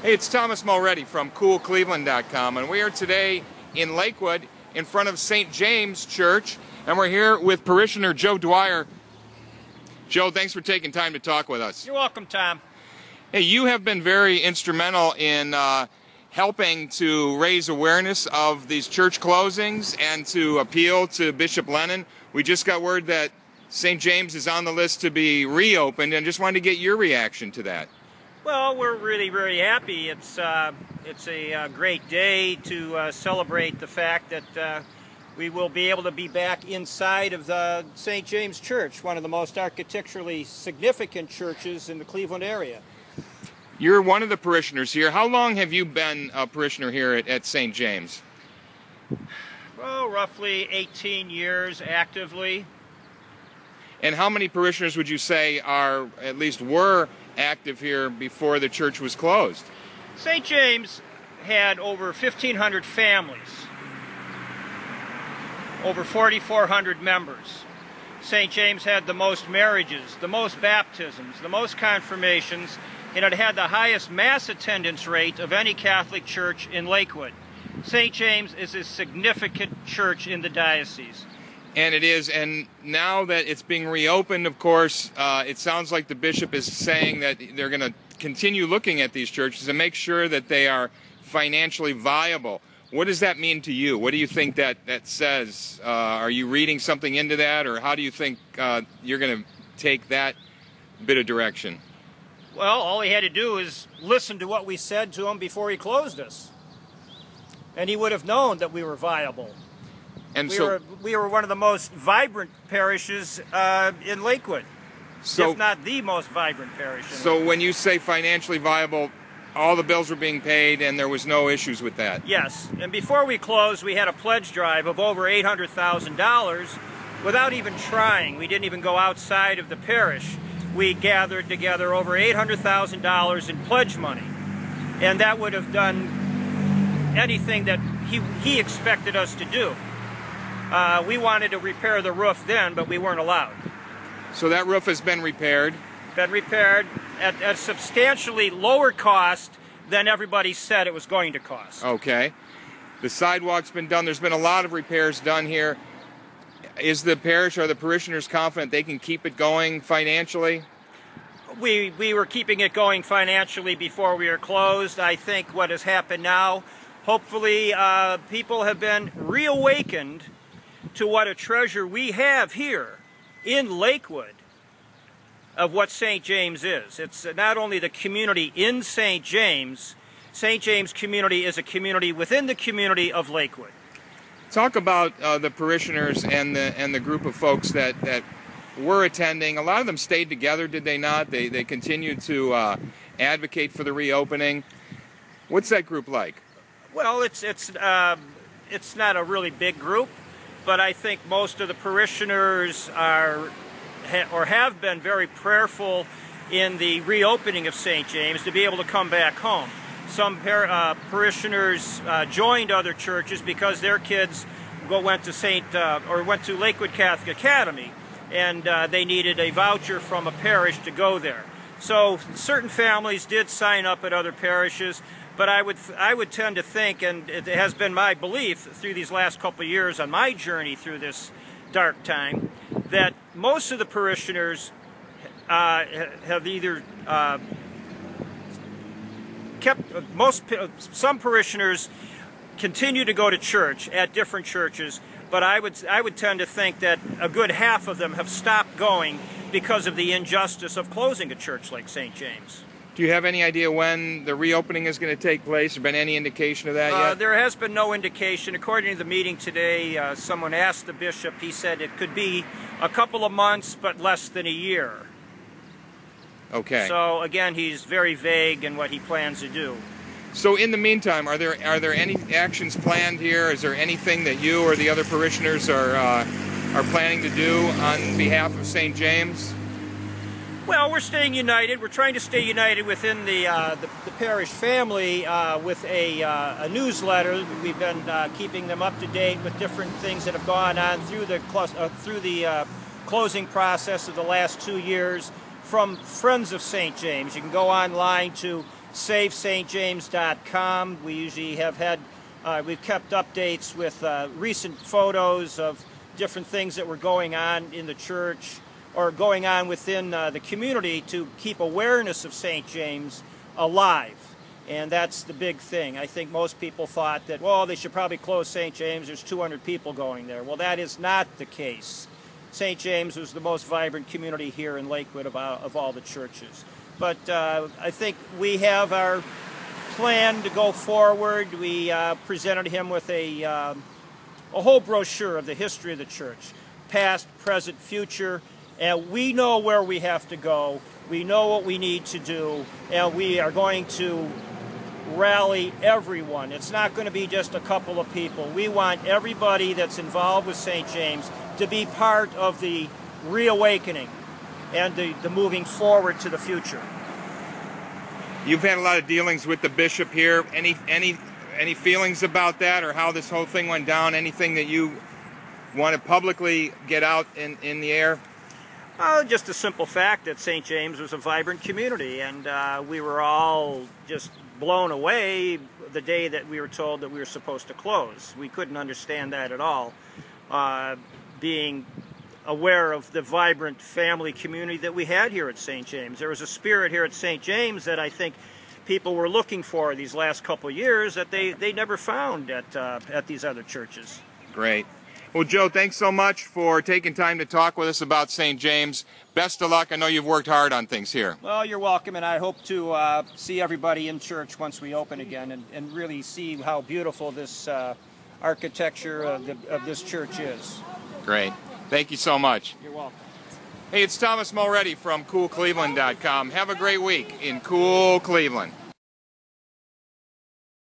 Hey, it's Thomas Mulready from CoolCleveland.com, and we are today in Lakewood in front of St. James Church, and we're here with parishioner Joe Dwyer. Joe, thanks for taking time to talk with us. You're welcome, Tom. Hey, you have been very instrumental in helping to raise awareness of these church closings and to appeal to Bishop Lennon. We just got word that St. James is on the list to be reopened, and just wanted to get your reaction to that. Well, we're really very happy. It's a great day to celebrate the fact that we will be able to be back inside of the St. James Church, one of the most architecturally significant churches in the Cleveland area. You're one of the parishioners here. How long have you been a parishioner here at St. James? Well, roughly 18 years actively. And how many parishioners would you say are, at least were, active here before the church was closed? St. James had over 1,500 families, over 4,400 members. St. James had the most marriages, the most baptisms, the most confirmations, and it had the highest mass attendance rate of any Catholic church in Lakewood. St. James is a significant church in the diocese. And it is, and now that it's being reopened, of course, it sounds like the bishop is saying that they're going to continue looking at these churches and make sure that they are financially viable. What does that mean to you? What do you think that says? Are you reading something into that, or how do you think you're going to take that bit of direction? Well, all he had to do is listen to what we said to him before he closed us, and he would have known that we were viable. And we were one of the most vibrant parishes in Lakewood, if not the most vibrant parish. So when you say financially viable, all the bills were being paid and there was no issues with that? Yes, and before we closed, we had a pledge drive of over $800,000 without even trying. We didn't even go outside of the parish. We gathered together over $800,000 in pledge money, and that would have done anything that he expected us to do. We wanted to repair the roof then, but we weren't allowed. So that roof has been repaired? Been repaired at a substantially lower cost than everybody said it was going to cost. Okay. The sidewalk's been done. There's been a lot of repairs done here. Is the parish or the parishioners confident they can keep it going financially? We were keeping it going financially before we were closed. I think what has happened now, hopefully people have been reawakened to what a treasure we have here in Lakewood of what St. James is. It's not only the community in St. James community is a community within the community of Lakewood. Talk about the parishioners and the group of folks that were attending. A lot of them stayed together, did they not? They continued to advocate for the reopening. What's that group like? Well, it's not a really big group, but I think most of the parishioners have been very prayerful in the reopening of St. James to be able to come back home. Some parishioners joined other churches because their kids went to Lakewood Catholic Academy, and they needed a voucher from a parish to go there. So certain families did sign up at other parishes, but I would tend to think, and it has been my belief through these last couple of years on my journey through this dark time, that most of the parishioners have either some parishioners continue to go to church at different churches, but I would tend to think that a good half of them have stopped going because of the injustice of closing a church like St. James. Do you have any idea when the reopening is going to take place? Has there been any indication of that yet? There has been no indication. According to the meeting today, someone asked the bishop. He said it could be a couple of months, but less than a year. Okay. So again, he's very vague in what he plans to do. So in the meantime, are there any actions planned here? Is there anything that you or the other parishioners are planning to do on behalf of St. James? Well, we're staying united. We're trying to stay united within the parish family with a newsletter. We've been keeping them up to date with different things that have gone on through the closing process of the last 2 years from Friends of St. James. You can go online to SaveSt.James.com. We usually have had, we've kept updates with recent photos of different things that were going on in the church or going on within the community to keep awareness of St. James alive. And that's the big thing. I think most people thought that, well, they should probably close St. James. There's 200 people going there. Well, that is not the case. St. James was the most vibrant community here in Lakewood of all the churches. But I think we have our plan to go forward. We presented him with a whole brochure of the history of the church, past, present, future, and we know where we have to go. We know what we need to do, and we are going to rally everyone. It's not going to be just a couple of people. We want everybody that's involved with St. James to be part of the reawakening and the moving forward to the future. You've had a lot of dealings with the bishop here. Any feelings about that, or how this whole thing went down? Anything that you want to publicly get out in the air? Just a simple fact that St. James was a vibrant community, and we were all just blown away the day that we were told that we were supposed to close. We couldn't understand that at all, being aware of the vibrant family community that we had here at St. James. There was a spirit here at St. James that I think people were looking for these last couple of years that they never found at these other churches. Great. Well, Joe, thanks so much for taking time to talk with us about St. James. Best of luck. I know you've worked hard on things here. Well, you're welcome, and I hope to see everybody in church once we open again and really see how beautiful this architecture of this church is. Great. Thank you so much. You're welcome. Hey, it's Thomas Mulready from CoolCleveland.com. Have a great week in cool Cleveland.